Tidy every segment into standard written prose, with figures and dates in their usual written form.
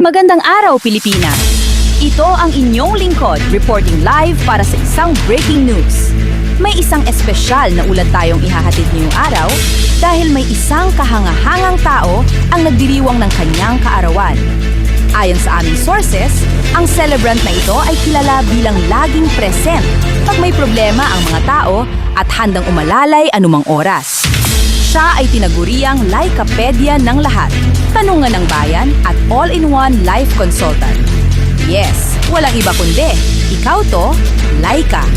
Magandang araw, Pilipinas! Ito ang inyong lingkod reporting live para sa isang breaking news. May isang espesyal na ulat tayong ihahatid ngayong araw dahil may isang kahangahangang tao ang nagdiriwang ng kanyang kaarawan. Ayon sa aming sources, ang celebrant na ito ay kilala bilang laging present pag may problema ang mga tao at handang umalalay anumang oras. Siya ay tinaguriang Likepedia ng lahat, tanungan ng bayan at all-in-one life consultant. Yes, walang iba kundi, ikaw to, Laika.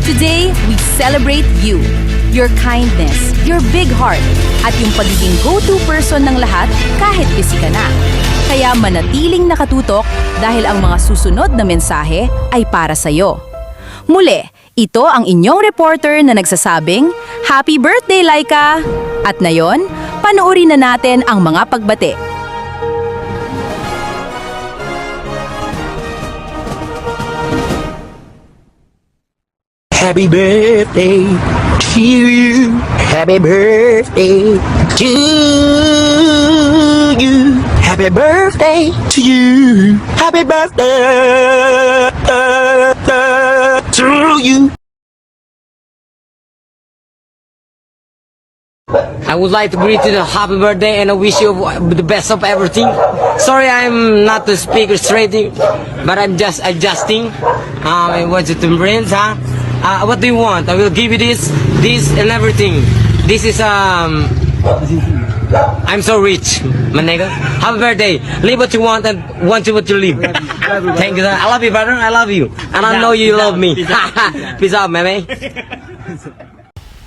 Today, we celebrate you, your kindness, your big heart, at yung pagiging go-to person ng lahat kahit busy ka na. Kaya manatiling nakatutok dahil ang mga susunod na mensahe ay para sa'yo. Muli, ito ang inyong reporter na nagsasabing, Happy birthday, Laika! At ngayon, panoorin na natin ang mga pagbati. Happy birthday to you. Happy birthday to you. Happy birthday to you. Happy birthday to you. I would like to greet you a happy birthday and I wish you the best of everything. Sorry I'm not the speaker straight, but I'm just adjusting. I want you to brains, huh? What do you want? I will give you this and everything. This is I'm so rich, my nigga. Happy birthday. Live what you want and want you what you live. Thank you, sir. I love you, brother. I love you. And I know you love me. Peace out, man.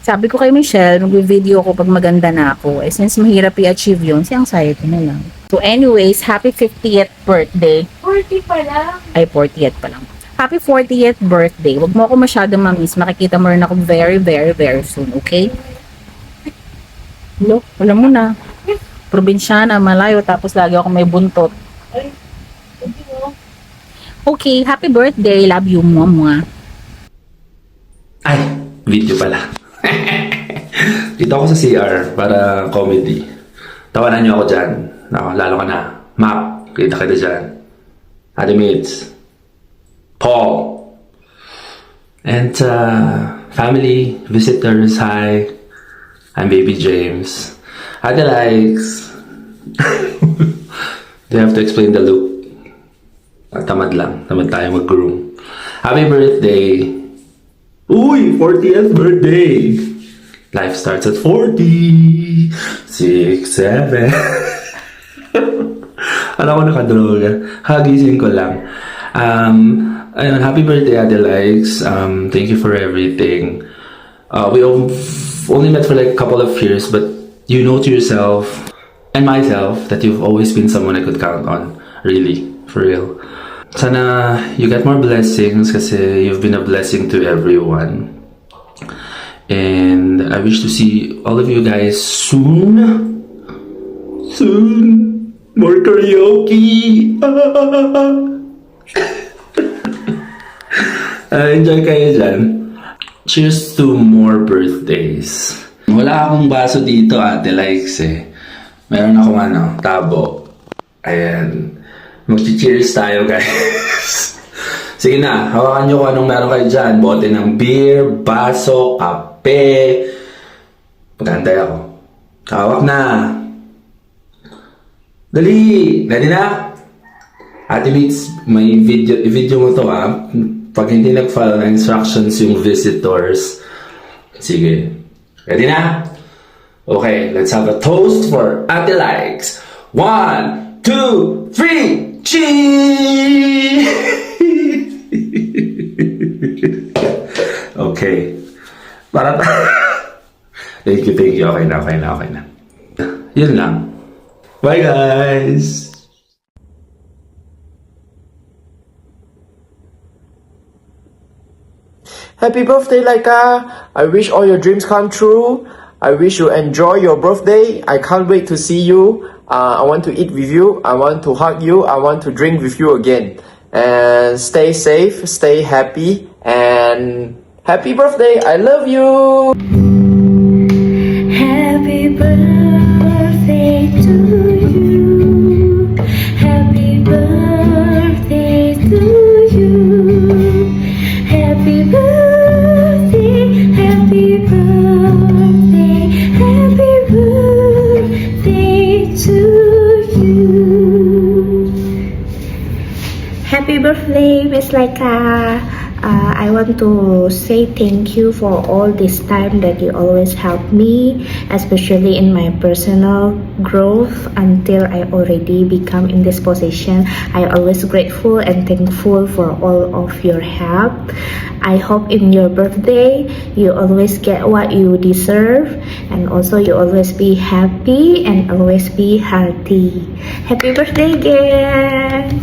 Sabi ko kay Michelle, mag-video ko pag maganda na ako. Since mahirap i-achieve yun, si anxiety na lang. So anyways, happy 50th birthday. 40 pa lang. Ay, 40th pa lang. Happy 40th birthday. Huwag mo ako masyadong mamiss. Makikita mo rin ako very, very, very soon, okay? Look, alam mo na. Probinsyana, malayo, tapos lagi ako may buntot. Okay, happy birthday. Love you, mwah. Ay, video pala. Dito ako sa CR para comedy. Tawanan niyo ako dyan. Lalo ka na. Mac, kita dyan. Ate Mids. Paul. And family, visitors, hi. I'm Baby James. Ate Likes. They have to explain the look. Tamad lang. Tamad tayo mag-groom. Happy birthday. Uy, 40th birthday. Life starts at 40. 6, 7. Alam ko nakadroga. Hagising ko lang. Ayun, happy birthday, Ate Likes. Thank you for everything. We've only met for like a couple of years, but you know to yourself and myself that you've always been someone I could count on. Really, for real. Sana you get more blessings kasi you've been a blessing to everyone. And I wish to see all of you guys soon. Soon. More karaoke. Enjoy kayo dyan. Cheers to more birthdays. Wala akong baso dito, Ate Likes eh. Meron akong tabo. Ayan. Mag-cheers tayo, guys. Sige na, hawakan nyo kung anong meron kayo dyan. Bote ng beer, baso, kape. Magantay ako. Hawak na. Dali! Ready na? Ate Meets, may video mo to ha. Pag hindi nag-follow na instructions yung visitors. Sige. Ready na? Okay, let's have a toast for Ate Likes. 1, 2, 3! Cheese! Okay. Para Thank you. Okay na. Yun lang. Bye, guys! Happy birthday, Laika! I wish all your dreams come true. I wish you enjoy your birthday. I can't wait to see you. I want to eat with you. I want to hug you. I want to drink with you again. And stay safe, stay happy, and happy birthday. I love you. Happy birthday to you. Happy Happy birthday to you. Happy birthday, happy birthday, happy birthday to you. Happy birthday, Miss Laika. I want to say thank you for all this time that you always help me, especially in my personal growth until I already become in this position. I always grateful and thankful for all of your help. I hope in your birthday you always get what you deserve, and also you always be happy and always be healthy. Happy birthday again!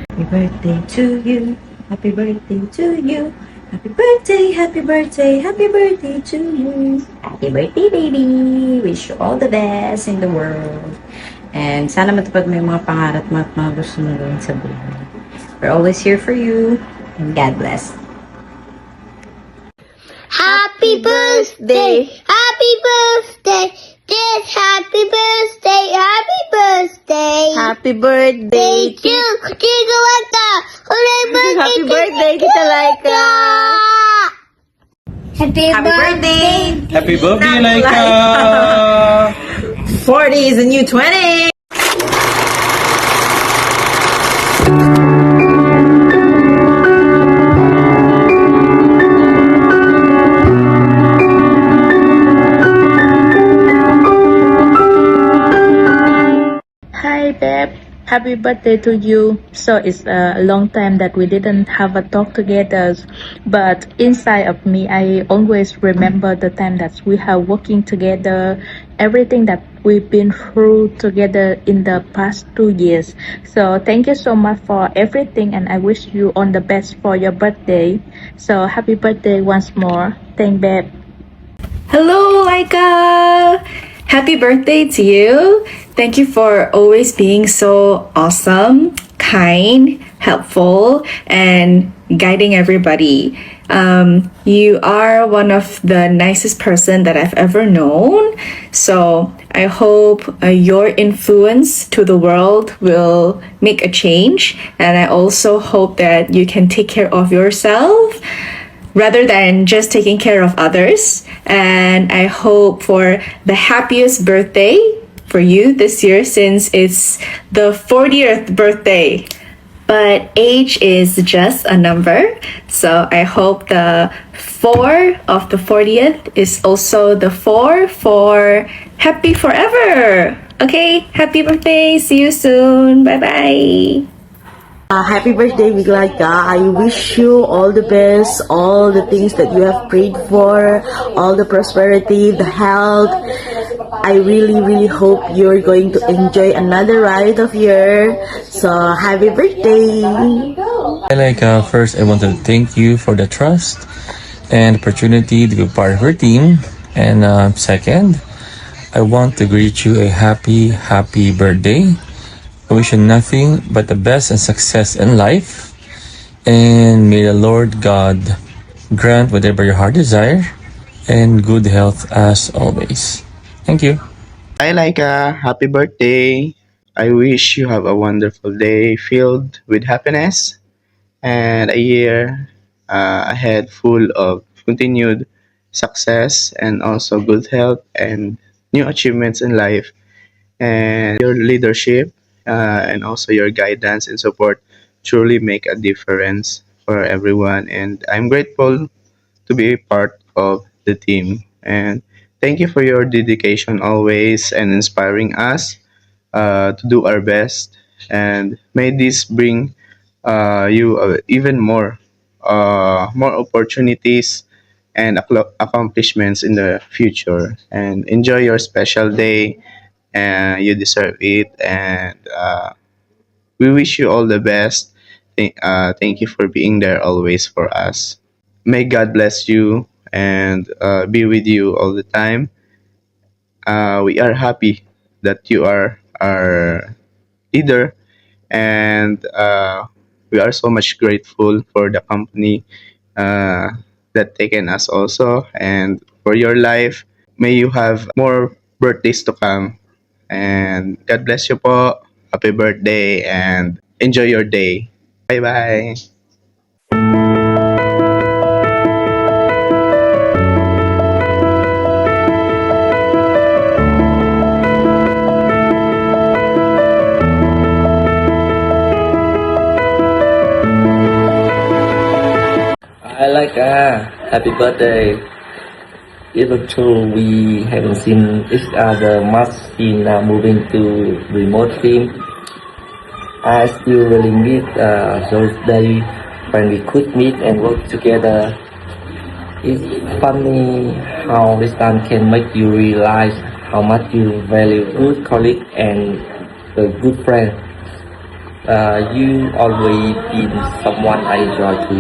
Happy birthday to you. Happy birthday to you. Happy birthday, happy birthday, happy birthday to you. Happy birthday, baby. Wish you all the best in the world. And sana matupad mo yung mga pangarap mo at mga gusto mo gawin sa buhay. We're always here for you. And God bless. Happy birthday! Happy birthday! Yes, happy birthday! Happy birthday! Happy birthday! Chico Laika! Happy birthday, Tita Laika! Happy birthday! Happy birthday, Laika! 40 is the new 20! Hi, babe. Happy birthday to you. So it's a long time that we didn't have a talk together, but inside of me, I always remember the time that we have working together, everything that we've been through together in the past 2 years. So thank you so much for everything, and I wish you all the best for your birthday. So happy birthday once more. Thank babe. Hello, Laika! Happy birthday to you. Thank you for always being so awesome, kind, helpful, and guiding everybody. You are one of the nicest person that I've ever known. So I hope your influence to the world will make a change. And I also hope that you can take care of yourself rather than just taking care of others. And I hope for the happiest birthday for you this year, since it's the 40th birthday. But age is just a number. So I hope the 4 of the 40th is also the 4 for happy forever. Okay, happy birthday. See you soon. Bye-bye. Happy birthday, Laika. I wish you all the best, all the things that you have prayed for, all the prosperity, the health. I really hope you're going to enjoy another ride of year. So, happy birthday! Laika, first I want to thank you for the trust and opportunity to be part of your team. And second, I want to greet you a happy birthday. I wish you nothing but the best and success in life. And may the Lord God grant whatever your heart desire and good health as always. Thank you. Hi Laika, happy birthday. I wish you have a wonderful day filled with happiness and a year ahead full of continued success and also good health and new achievements in life. And your leadership and also your guidance and support truly make a difference for everyone. And I'm grateful to be a part of the team. And thank you for your dedication always and inspiring us to do our best. And may this bring you even more opportunities and accomplishments in the future. And enjoy your special day. And you deserve it. And we wish you all the best. Thank you for being there always for us. May God bless you and be with you all the time. We are happy that you are our leader, and we are so much grateful for the company that taken us also, and for your life. May you have more birthdays to come. And God bless you po. happy birthday and enjoy your day. Bye-bye. I like happy birthday. Even though we haven't seen each other much in moving to remote film, I still really miss those days when we could meet and work together. It's funny how this time can make you realize how much you value good colleague and a good friend. You always been someone I enjoy to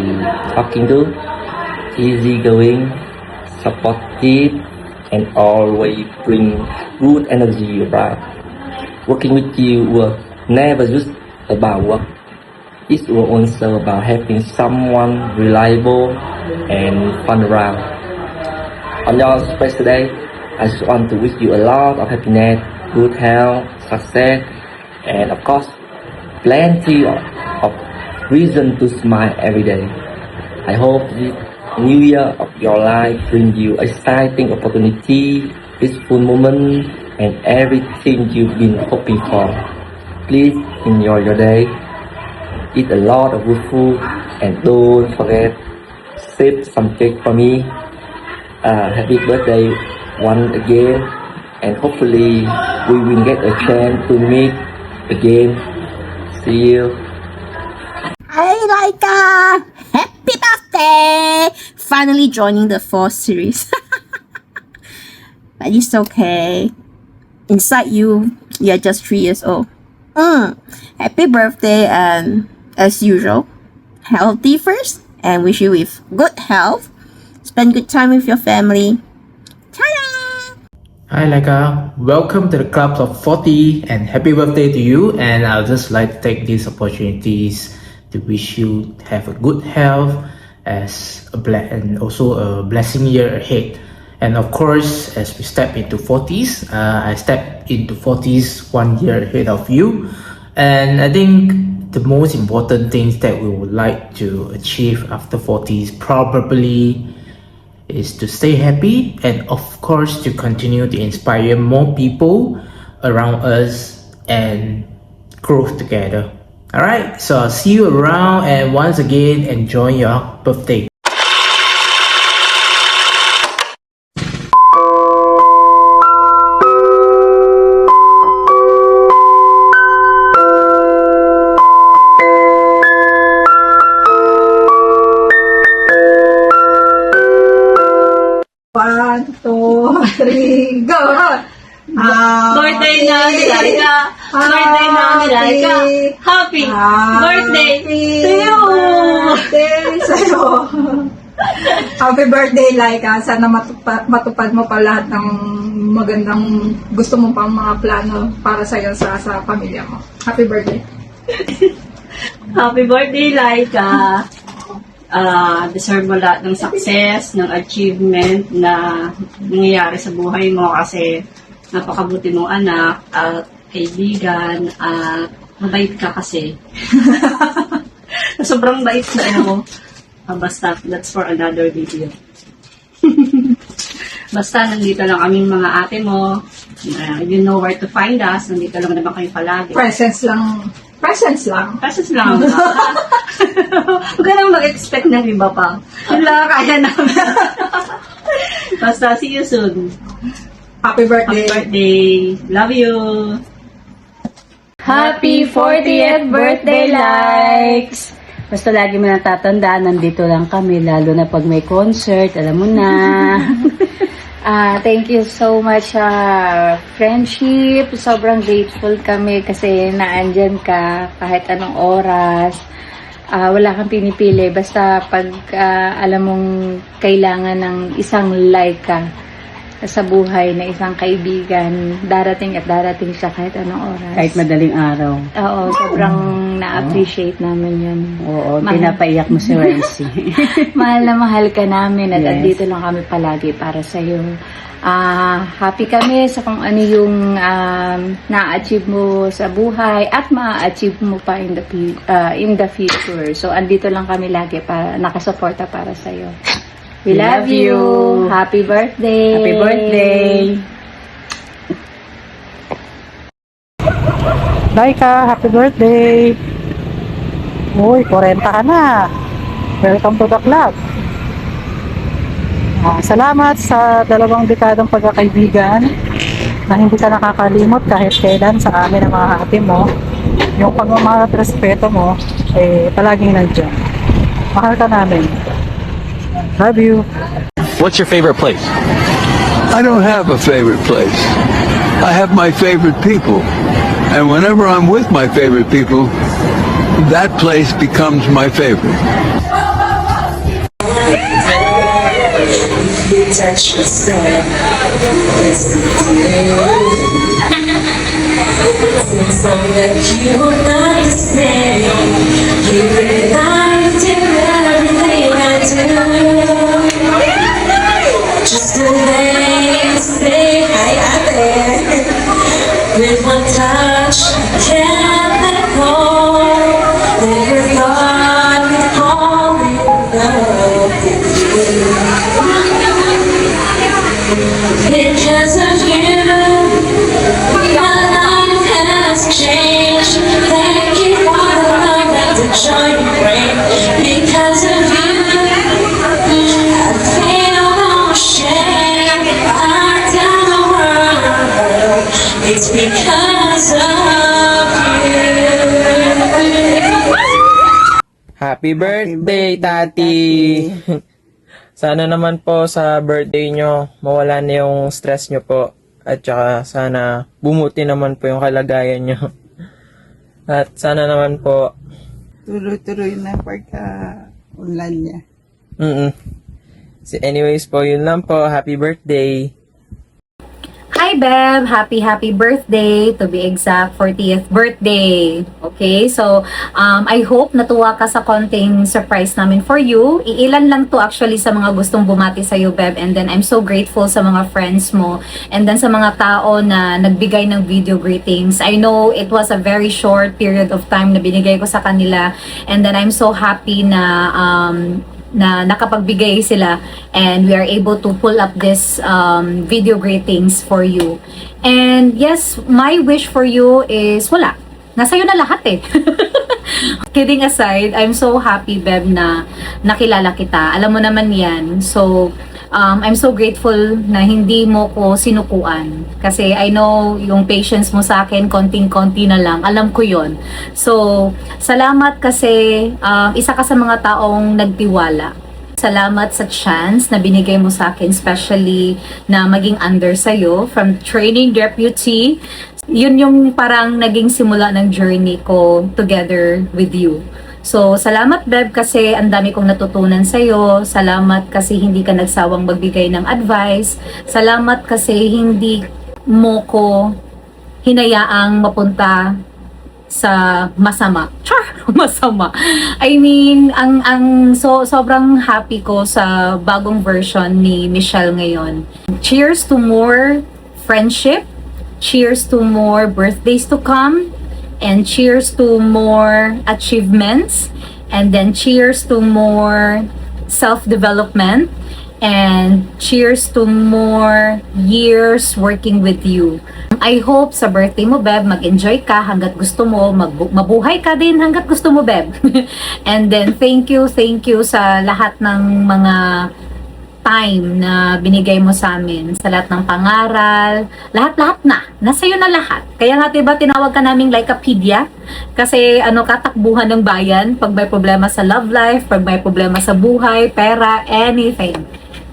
talking to, easygoing, supportive, and always bring good energy around. Working with you was never just about work. It was also about having someone reliable and fun around. On your special day, I just want to wish you a lot of happiness, good health, success, and of course, plenty of reason to smile every day. I hope this new year of your life brings you exciting opportunity, peaceful moment, and everything you've been hoping for. Please enjoy your day, eat a lot of good food, and don't forget, save some cake for me. Happy birthday once again, and hopefully we will get a chance to meet again. See you. Hi, Laika! Happy birthday! Finally joining the 4th series. But it's okay. Inside you, you're just 3 years old. Happy birthday, and as usual, healthy first, and wish you with good health. Spend good time with your family. Ta-da! Hi Laika, welcome to the club of 40 and happy birthday to you, and I'll just like to take these opportunities to wish you have a good health as and also a blessing year ahead. And of course, as we step into 40s, I step into 40s 1 year ahead of you, and I think the most important things that we would like to achieve after 40s probably is to stay happy and of course to continue to inspire more people around us and grow together. Alright, so I'll see you around, and once again enjoy your birthday. One, two, three, go! Birthday na ni Laika! Birthday na ni Laika! Happy birthday to you! Birthday sa'yo. Happy birthday, Laika. Sana matupad mo pa lahat ng magandang gusto mo pang mga plano para sa'yo sa pamilya mo. Happy birthday. Happy birthday, Laika! Deserve mo lahat ng success, ng achievement na nangyayari sa buhay mo kasi napakabuti mong anak at kaibigan at mabait ka kasi. Sobrang bait na mo. Basta, that's for another video. Basta, nandito lang kaming mga ate mo. You know where to find us. Nandito lang naman kayo palagi. Presents lang. Presents lang. Presents lang. Huwag ka nang mag-expect ng iba pa. Yun lang kaya namin. Basta, see you soon. Happy birthday. Happy birthday. Love you. Happy 40th birthday, Likes! Basta lagi mo natatandaan, nandito lang kami, lalo na pag may concert, alam mo na. Thank you so much, friendship. Sobrang grateful kami kasi naandyan ka kahit anong oras. Wala kang pinipili. Basta pag alam mong kailangan ng isang like ka, sa buhay na isang kaibigan. Darating at darating siya kahit anong oras. Kahit madaling araw. Oo, sobrang na-appreciate namin yun. Oo, pinapaiyak mo si Renzi. Mahal na mahal ka namin at Yes. andito lang kami palagi para sa'yo. Happy kami sa kung ano yung na-achieve mo sa buhay at ma-achieve mo pa in the future. So, andito lang kami lagi para nakasuporta para sa'yo. We love you. Happy birthday. Happy birthday. Laika, happy birthday! Uy, 40 ka na. Welcome to the club. Salamat sa 2 dekadang pagkakaibigan na hindi ka nakakalimot kahit kailan sa amin ng mga ate mo. Yung pagmamahal at respeto mo, palaging nandiyan. Mahal ka namin. Love you. What's your favorite place? I don't have a favorite place. I have my favorite people. And whenever I'm with my favorite people, that place becomes my favorite. Just the way you say hi out there. With one touch, can't let go. Never thought we'd fall in love with you. Because of you, my life has changed. Thank you for the love and the joy you bring. Because of you, I feel no shame. I tell the world it's because of you. Happy birthday, Tati! Sana naman po sa birthday nyo, mawala na yung stress nyo po. At saka sana bumuti naman po yung kalagayan nyo. At sana naman po... Tuloy-tuloy na pagka-unlan niya. Anyways po, yun lang po. Happy birthday! Hi, Bev! Happy birthday! To be exact, 40th birthday! Okay, so I hope natuwa ka sa konting surprise namin for you. Iilan lang to actually sa mga gustong bumati sa'yo, Bev. And then I'm so grateful sa mga friends mo. And then sa mga tao na nagbigay ng video greetings. I know it was a very short period of time na binigay ko sa kanila. And then I'm so happy na nakapagbigay sila and we are able to pull up this video greetings for you. And yes, my wish for you is wala. Nasa'yo na lahat eh. Kidding aside, I'm so happy, Beb, na nakilala kita. Alam mo naman yan. So, I'm so grateful na hindi mo ko sinukuan. Kasi I know yung patience mo sa akin, konting-konti na lang. Alam ko yon. So, salamat kasi isa ka sa mga taong nagtiwala. Salamat sa chance na binigay mo sa akin, especially na maging under sa'yo from training deputy. Yun yung parang naging simula ng journey ko together with you. So, salamat, Beb, kasi ang dami kong natutunan sa'yo. Salamat kasi hindi ka nagsawang magbigay ng advice. Salamat kasi hindi mo ko hinayaang mapunta sa masama. Char! Masama. I mean, sobrang happy ko sa bagong version ni Michelle ngayon. Cheers to more friendship. Cheers to more birthdays to come. And cheers to more achievements. And then cheers to more self-development. And cheers to more years working with you. I hope sa birthday mo, Beb, mag-enjoy ka hanggat gusto mo, mabuhay ka din hanggat gusto mo, Beb. And then thank you sa lahat ng mga time na binigay mo sa amin, sa lahat ng pangaral, lahat-lahat na, nasa'yo na lahat. Kaya nga diba tinawag ka naming Likeapedia? Kasi katakbuhan ng bayan, pag may problema sa love life, pag may problema sa buhay, pera, anything.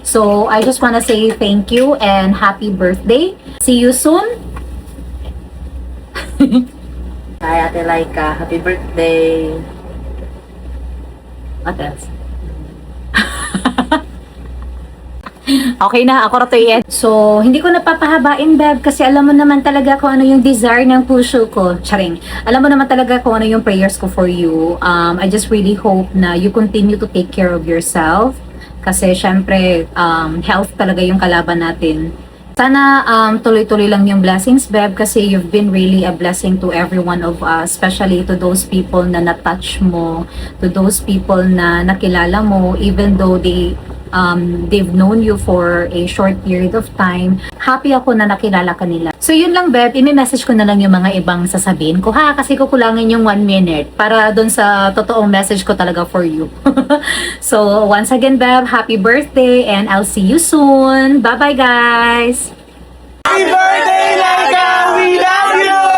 So, I just wanna say thank you and happy birthday. See you soon. Hi, Ate Laika. Happy birthday. What else? Okay na, ako rato yan. So, hindi ko napapahabain, Beb, kasi alam mo naman talaga kung ano yung desire ng puso ko. Charing. Alam mo naman talaga kung ano yung prayers ko for you. I just really hope na you continue to take care of yourself. Kasi, syempre, health talaga yung kalaban natin. Sana tuloy-tuloy lang yung blessings, Beb, kasi you've been really a blessing to every one of us, especially to those people na na-touch mo, to those people na nakilala mo, even though they've known you for a short period of time. Happy ako na nakilala ka nila. So yun lang, Beb, i-message ko na lang yung mga ibang sasabihin ko ha, kasi kukulangin yung 1 minute para dun sa totoong message ko talaga for you. So once again, Beb, happy birthday and I'll see you soon. Bye-bye, guys! Happy birthday, Laika! We love you!